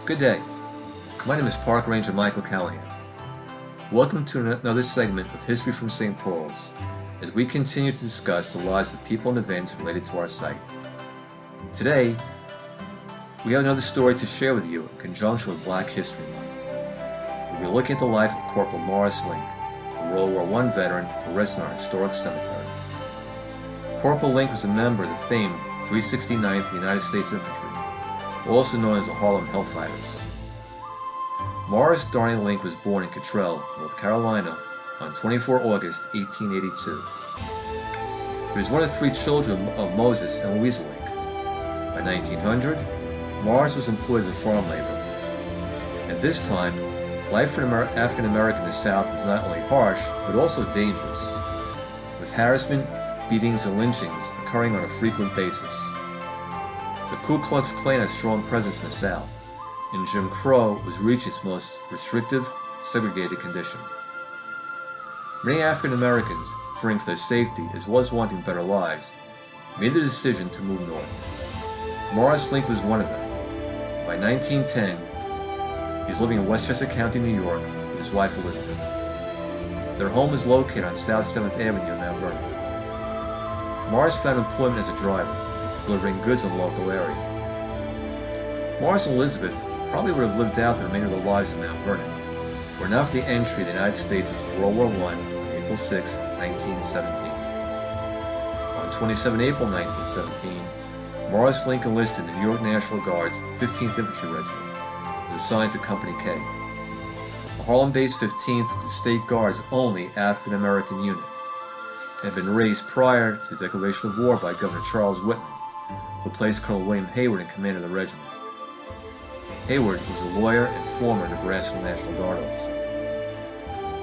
Good day. My name is Park Ranger Michael Callahan. Welcome to another segment of History from St. Paul's as we continue to discuss the lives of people and events related to our site. Today, we have another story to share with you in conjunction with Black History Month. We'll be looking at the life of Corporal Morris Link, a World War I veteran arrested in our historic cemetery. Corporal Link was a member of the famed 369th United States Infantry, also known as the Harlem Hell Fighters. Morris Darnay Link was born in Cottrell, North Carolina on 24 August 1882. He was one of three children of Moses and Louisa Link. By 1900, Morris was employed as a farm laborer. At this time, life for an African American in the South was not only harsh, but also dangerous, with harassment, beatings, and lynchings occurring on a frequent basis. The Ku Klux Klan had a strong presence in the South, and Jim Crow was reaching its most restrictive, segregated condition. Many African Americans, fearing for their safety as well as wanting better lives, made the decision to move north. Morris Link was one of them. By 1910, he was living in Westchester County, New York, with his wife Elizabeth. Their home is located on South 7th Avenue in Mount Vernon. Morris found employment as a driver, delivering goods in the local area. Morris and Elizabeth probably would have lived out the remainder of their lives in Mount Vernon, were not for the entry of the United States into World War I on April 6, 1917. On 27 April 1917, Morris Link enlisted in the New York National Guard's 15th Infantry Regiment, and was assigned to Company K. The Harlem-based 15th was the State Guard's only African-American unit, and had been raised prior to the declaration of war by Governor Charles Whitman, who placed Colonel William Hayward in command of the regiment. Hayward was a lawyer and former Nebraska National Guard officer.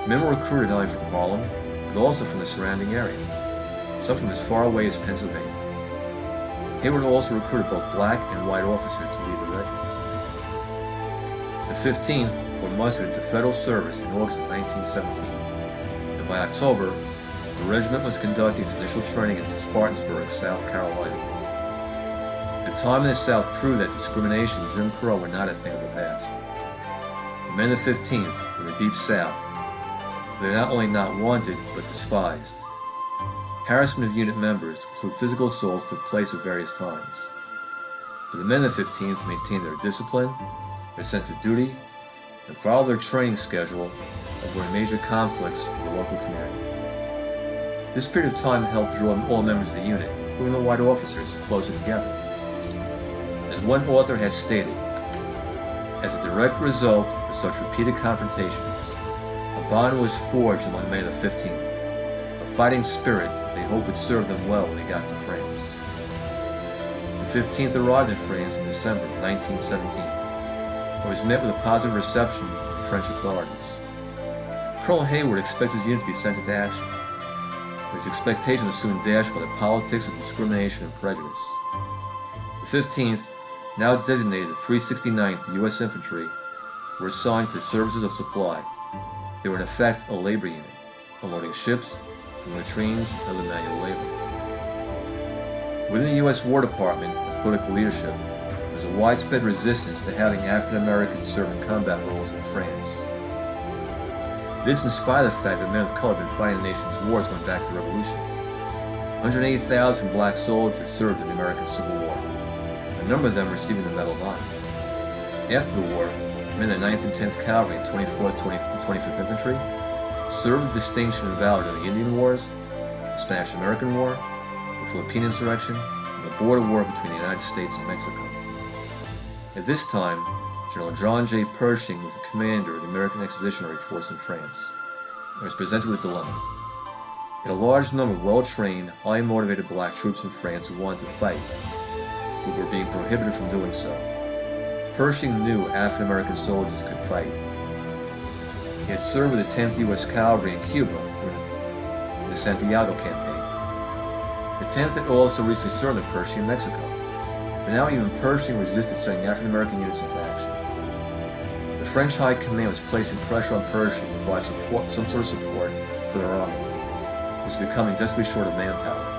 Men were recruited not only from Harlem, but also from the surrounding area, some from as far away as Pennsylvania. Hayward also recruited both black and white officers to lead the regiment. The 15th were mustered into federal service in August of 1917, and by October, the regiment was conducting its initial training in Spartanburg, South Carolina. The time in the South proved that discrimination and Jim Crow were not a thing of the past. The men of the 15th were the Deep South. They were not only not wanted, but despised. Harassment of unit members, to include physical assaults, took place at various times. But the men of the 15th maintained their discipline, their sense of duty, and followed their training schedule, avoiding major conflicts with the local community. This period of time helped draw all members of the unit, including the white officers, closer together. As one author has stated, as a direct result of such repeated confrontations, a bond was forged among the men of the 15th, a fighting spirit they hoped would serve them well when they got to France. The 15th arrived in France in December 1917, and was met with a positive reception from French authorities. Colonel Hayward expected his unit to be sent into action, but his expectation was soon dashed by the politics of discrimination and prejudice. The 15th, now designated the 369th U.S. Infantry, were assigned to services of supply. They were in effect a labor unit, unloading ships, doing latrines, and other manual labor. Within the U.S. War Department and political leadership, there was a widespread resistance to having African Americans serve in combat roles in France. This in spite of the fact that men of color had been fighting the nation's wars going back to the Revolution. 180,000 black soldiers had served in the American Civil War, a number of them receiving the Medal of Honor. After the war, men of the 9th and 10th Cavalry and 24th and 25th Infantry served with distinction and valor in the Indian Wars, the Spanish-American War, the Philippine Insurrection, and the border war between the United States and Mexico. At this time, General John J. Pershing was the commander of the American Expeditionary Force in France, and was presented with a dilemma. He had a large number of well-trained, highly motivated black troops in France who wanted to fight, but were being prohibited from doing so. Pershing knew African-American soldiers could fight. He had served with the 10th U.S. Cavalry in Cuba during the Santiago campaign. The 10th had also recently served with Pershing in Mexico, but now even Pershing resisted sending African-American units into action. The French High Command was placing pressure on Pershing to provide some sort of support for their army, which was becoming desperately short of manpower.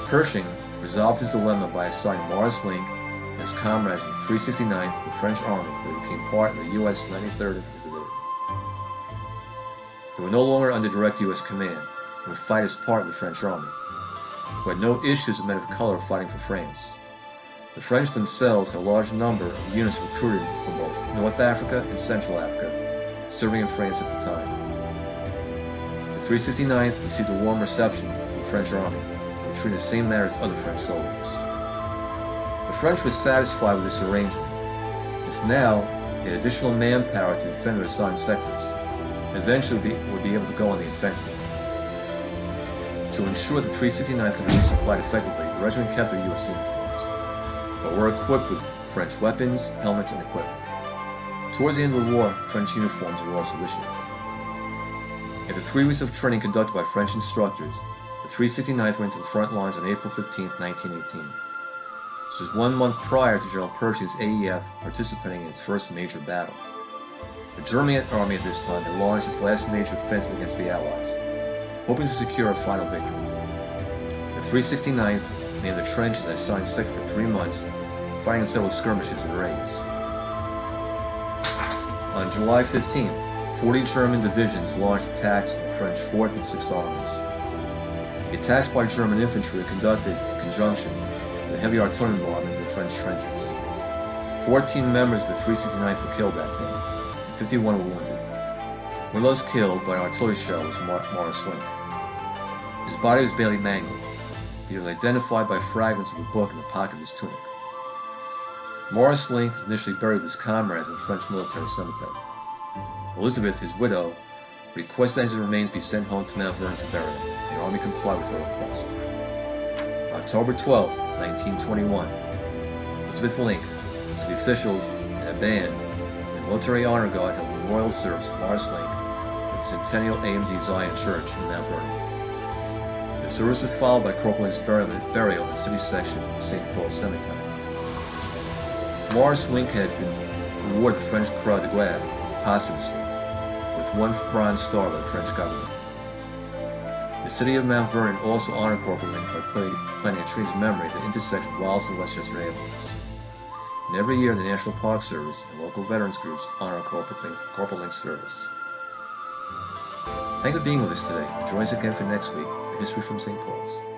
Pershing resolved his dilemma by assigning Morris Link and his comrades in the 369th, the French Army, where he became part of the U.S. 93rd Infantry Division. They were no longer under direct U.S. command and would fight as part of the French Army, who had no issues with men of color fighting for France. The French themselves had a large number of units recruited from both North Africa and Central Africa, serving in France at the time. The 369th received a warm reception from the French Army, and were treated the same manner as other French soldiers. The French were satisfied with this arrangement, since now they had additional manpower to defend their assigned sectors, and eventually would be able to go on the offensive. To ensure the 369th could be supplied effectively, the regiment kept their U.S. uniforms, but were equipped with French weapons, helmets, and equipment. Towards the end of the war, French uniforms were also issued. After 3 weeks of training conducted by French instructors, the 369th went to the front lines on April 15, 1918. This was 1 month prior to General Pershing's AEF participating in its first major battle. The German army at this time had launched its last major offensive against the Allies, hoping to secure a final victory. The 369th manned the trenches and assigned sector for 3 months, fighting in several skirmishes and raids. On July 15th, 40 German divisions launched attacks on the French 4th and 6th Armies. The attacks by German infantry were conducted in conjunction with a heavy artillery bombardment of the French trenches. 14 members of the 369th were killed that day, and 51 were wounded. One of those killed by an artillery shell was Morris Link. His body was badly mangled, but he was identified by fragments of a book in the pocket of his tunic. Morris Link was initially buried with his comrades in the French military cemetery. Elizabeth, his widow, requested that his remains be sent home to Mount Vernon for burial, and the army complied with her request. On October 12, 1921, Elizabeth Link, city officials, and a band, and the Military Honor Guard held a memorial service for Morris Link at the Centennial AMD Zion Church in Mount Vernon. The service was followed by Corporal Link's burial in the city section of St. Paul's Cemetery. Morris Link had been awarded the French Croix de Guerre posthumously, with 1 bronze star by the French government. The city of Mount Vernon also honored Corporal Link by planting a tree in his memory at the intersection of Wallace and Westchester Avenues. And every year, the National Park Service and local veterans groups honor Corporal Link's service. Thank you for being with us today. Join us again for next week for History from St. Paul's.